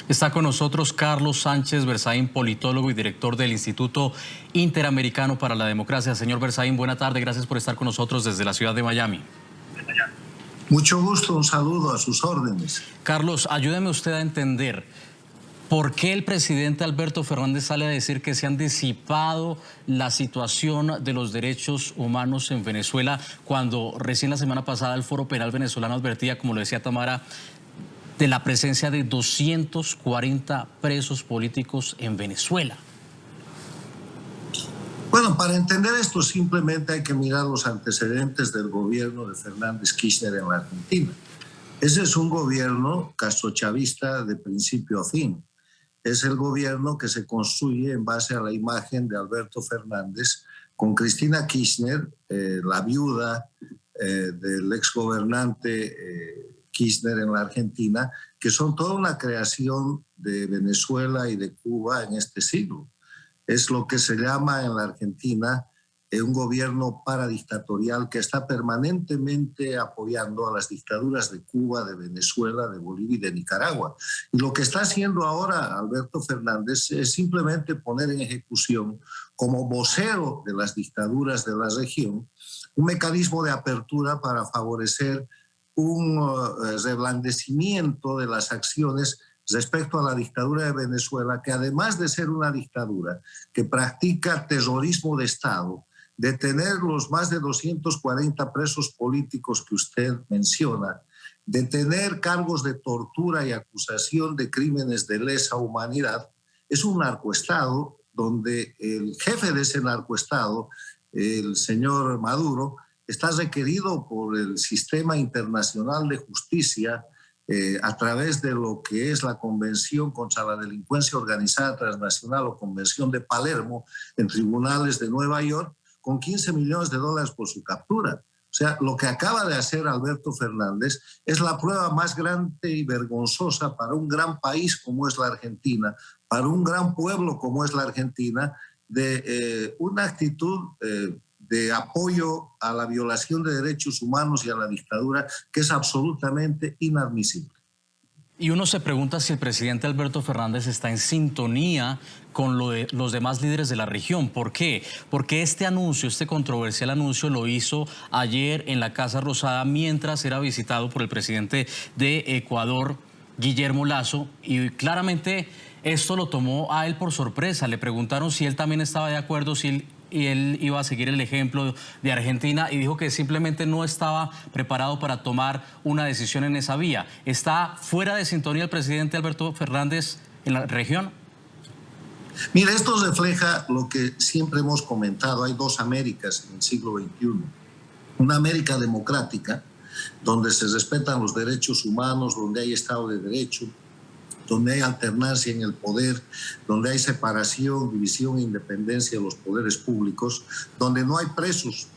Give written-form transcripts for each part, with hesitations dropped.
Está con nosotros Carlos Sánchez Berzaín, politólogo y director del Instituto Interamericano para la Democracia. Señor Berzaín, buena tarde, gracias por estar con nosotros desde la ciudad de Miami. Mucho gusto, un saludo a sus órdenes. Carlos, ayúdeme usted a entender por qué el presidente Alberto Fernández sale a decir que se han disipado la situación de los derechos humanos en Venezuela, cuando recién la semana pasada el Foro Penal venezolano advertía, como lo decía Tamara, de la presencia de 240 presos políticos en Venezuela. Bueno, para entender esto simplemente hay que mirar los antecedentes del gobierno de Fernández Kirchner en la Argentina. Ese es un gobierno castrochavista de principio a fin. Es el gobierno que se construye en base a la imagen de Alberto Fernández con Cristina Kirchner, la viuda del exgobernante Kirchner en la Argentina, que son toda una creación de Venezuela y de Cuba en este siglo. Es lo que se llama en la Argentina un gobierno paradictatorial que está permanentemente apoyando a las dictaduras de Cuba, de Venezuela, de Bolivia y de Nicaragua. Y lo que está haciendo ahora Alberto Fernández es simplemente poner en ejecución, como vocero de las dictaduras de la región, un mecanismo de apertura para favorecer un reblandecimiento de las acciones respecto a la dictadura de Venezuela, que además de ser una dictadura que practica terrorismo de Estado, de tener los más de 240 presos políticos que usted menciona, de tener cargos de tortura y acusación de crímenes de lesa humanidad, es un narcoestado donde el jefe de ese narcoestado, el señor Maduro, está requerido por el sistema internacional de justicia a través de lo que es la Convención contra la Delincuencia Organizada Transnacional o Convención de Palermo en tribunales de Nueva York, con $15 millones por su captura. O sea, lo que acaba de hacer Alberto Fernández es la prueba más grande y vergonzosa para un gran país como es la Argentina, para un gran pueblo como es la Argentina, de una actitud de apoyo a la violación de derechos humanos y a la dictadura que es absolutamente inadmisible. Y uno se pregunta si el presidente Alberto Fernández está en sintonía con los demás líderes de la región. ¿Por qué? Porque este anuncio, este controversial anuncio, lo hizo ayer en la Casa Rosada mientras era visitado por el presidente de Ecuador, Guillermo Lasso, y claramente esto lo tomó a él por sorpresa. Le preguntaron si él también estaba de acuerdo, y él iba a seguir el ejemplo de Argentina, y dijo que simplemente no estaba preparado para tomar una decisión en esa vía. ¿Está fuera de sintonía el presidente Alberto Fernández en la región? Mire, esto refleja lo que siempre hemos comentado. Hay dos Américas en el siglo XXI. Una América democrática, donde se respetan los derechos humanos, donde hay Estado de Derecho, donde hay alternancia en el poder, donde hay separación, división e independencia de los poderes públicos, donde no hay presos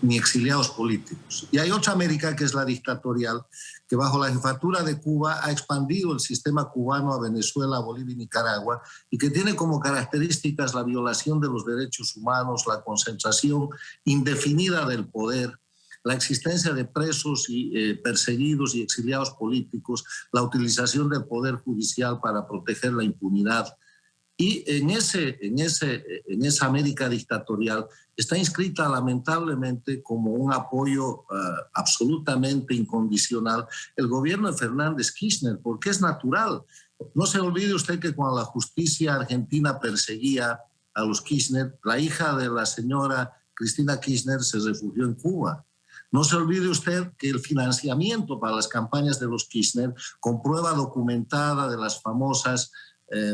ni exiliados políticos. Y hay otra América, que es la dictatorial, que bajo la jefatura de Cuba ha expandido el sistema cubano a Venezuela, Bolivia y Nicaragua, y que tiene como características la violación de los derechos humanos, la concentración indefinida del poder, la existencia de presos y perseguidos y exiliados políticos, la utilización del poder judicial para proteger la impunidad. Y en esa América dictatorial está inscrita lamentablemente como un apoyo absolutamente incondicional el gobierno de Fernández Kirchner, porque es natural. No se olvide usted que cuando la justicia argentina perseguía a los Kirchner, la hija de la señora Cristina Kirchner se refugió en Cuba. No se olvide usted que el financiamiento para las campañas de los Kirchner, con prueba documentada de las famosas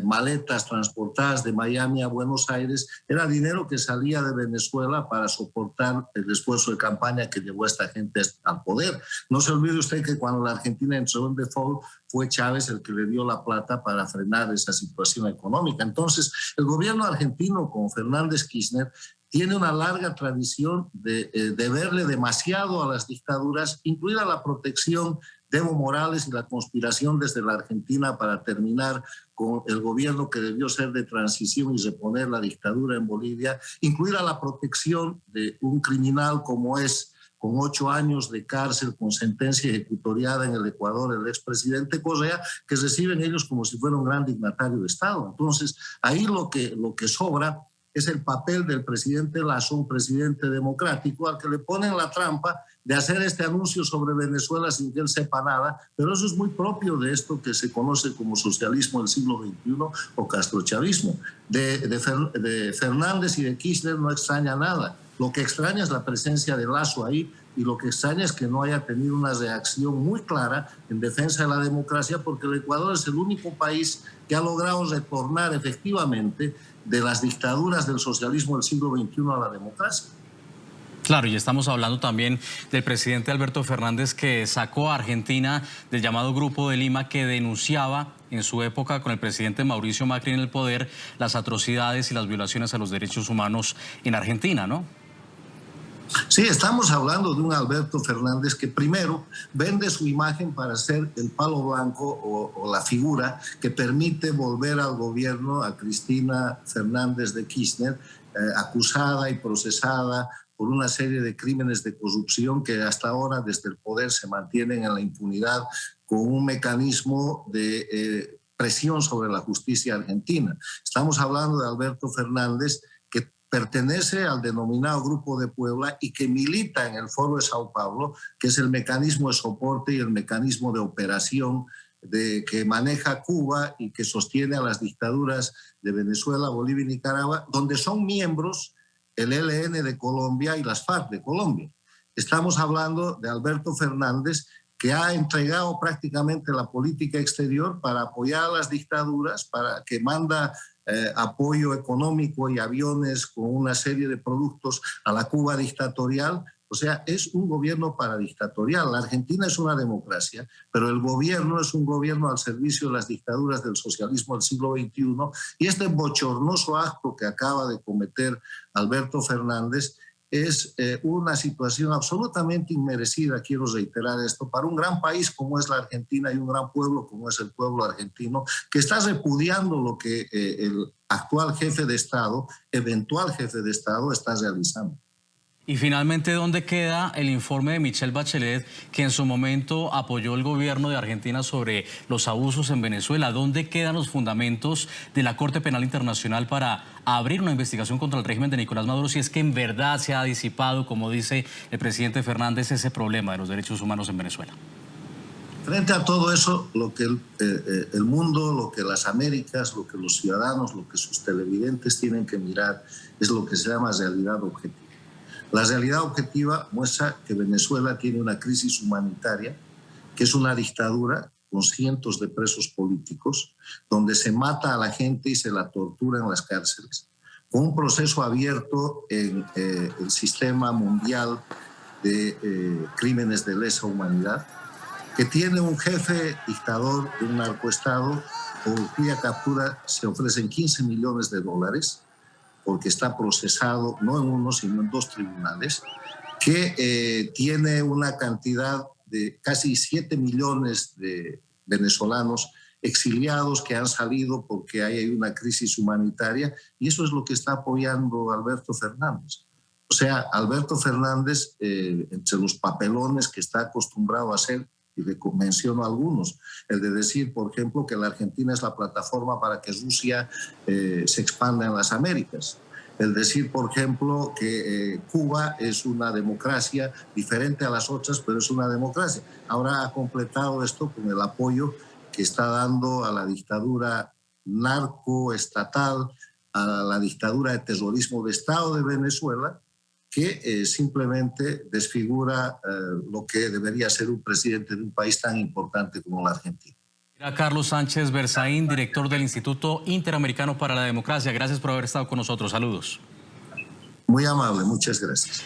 maletas transportadas de Miami a Buenos Aires, era dinero que salía de Venezuela para soportar el esfuerzo de campaña que llevó a esta gente al poder. No se olvide usted que cuando la Argentina entró en default, fue Chávez el que le dio la plata para frenar esa situación económica. Entonces, el gobierno argentino con Fernández Kirchner tiene una larga tradición de verle demasiado a las dictaduras, incluida la protección de Evo Morales y la conspiración desde la Argentina para terminar con el gobierno que debió ser de transición y reponer la dictadura en Bolivia, incluida la protección de un criminal como es con 8 años de cárcel, con sentencia ejecutoriada en el Ecuador, el expresidente Correa, que reciben ellos como si fuera un gran dignatario de Estado. Entonces, ahí lo que sobra es el papel del presidente Lasso, un presidente democrático, al que le ponen la trampa de hacer este anuncio sobre Venezuela sin que él sepa nada, pero eso es muy propio de esto que se conoce como socialismo del siglo XXI o castrochavismo. De Fernández y de Kirchner no extraña nada. Lo que extraña es la presencia de Lasso ahí, y lo que extraña es que no haya tenido una reacción muy clara en defensa de la democracia, porque el Ecuador es el único país que ha logrado retornar efectivamente de las dictaduras del socialismo del siglo XXI a la democracia. Claro, y estamos hablando también del presidente Alberto Fernández, que sacó a Argentina del llamado Grupo de Lima, que denunciaba en su época con el presidente Mauricio Macri en el poder las atrocidades y las violaciones a los derechos humanos en Argentina, ¿no? Sí, estamos hablando de un Alberto Fernández que primero vende su imagen para ser el palo blanco o la figura que permite volver al gobierno a Cristina Fernández de Kirchner, acusada y procesada por una serie de crímenes de corrupción que hasta ahora desde el poder se mantienen en la impunidad, con un mecanismo de presión sobre la justicia argentina. Estamos hablando de Alberto Fernández, que pertenece al denominado Grupo de Puebla y que milita en el Foro de Sao Paulo, que es el mecanismo de soporte y el mecanismo de operación que maneja Cuba y que sostiene a las dictaduras de Venezuela, Bolivia y Nicaragua, donde son miembros el ELN de Colombia y las FARC de Colombia. Estamos hablando de Alberto Fernández, que ha entregado prácticamente la política exterior para apoyar a las dictaduras, para que manda apoyo económico y aviones con una serie de productos a la Cuba dictatorial. O sea, es un gobierno paradictatorial. La Argentina es una democracia, pero el gobierno es un gobierno al servicio de las dictaduras del socialismo del siglo XXI. Y este bochornoso acto que acaba de cometer Alberto Fernández es una situación absolutamente inmerecida, quiero reiterar esto, para un gran país como es la Argentina y un gran pueblo como es el pueblo argentino, que está repudiando lo que el actual jefe de Estado, eventual jefe de Estado, está realizando. Y finalmente, ¿dónde queda el informe de Michelle Bachelet, que en su momento apoyó el gobierno de Argentina sobre los abusos en Venezuela? ¿Dónde quedan los fundamentos de la Corte Penal Internacional para abrir una investigación contra el régimen de Nicolás Maduro, si es que en verdad se ha disipado, como dice el presidente Fernández, ese problema de los derechos humanos en Venezuela? Frente a todo eso, lo que el mundo, lo que las Américas, lo que los ciudadanos, lo que sus televidentes tienen que mirar es lo que se llama realidad objetiva. La realidad objetiva muestra que Venezuela tiene una crisis humanitaria, que es una dictadura con cientos de presos políticos, donde se mata a la gente y se la tortura en las cárceles, con un proceso abierto en el sistema mundial de crímenes de lesa humanidad, que tiene un jefe dictador de un narcoestado por cuya captura se ofrecen $15 millones, porque está procesado no en uno, sino en 2 tribunales, que tiene una cantidad de casi 7 millones de venezolanos exiliados que han salido porque hay una crisis humanitaria, y eso es lo que está apoyando Alberto Fernández. O sea, Alberto Fernández, entre los papelones que está acostumbrado a hacer, y menciono algunos, el de decir, por ejemplo, que la Argentina es la plataforma para que Rusia se expanda en las Américas. El decir, por ejemplo, que Cuba es una democracia diferente a las otras, pero es una democracia. Ahora ha completado esto con el apoyo que está dando a la dictadura narcoestatal, a la dictadura de terrorismo de Estado de Venezuela, que simplemente desfigura lo que debería ser un presidente de un país tan importante como la Argentina. Carlos Sánchez Berzaín, director del Instituto Interamericano para la Democracia. Gracias por haber estado con nosotros. Saludos. Muy amable, muchas gracias.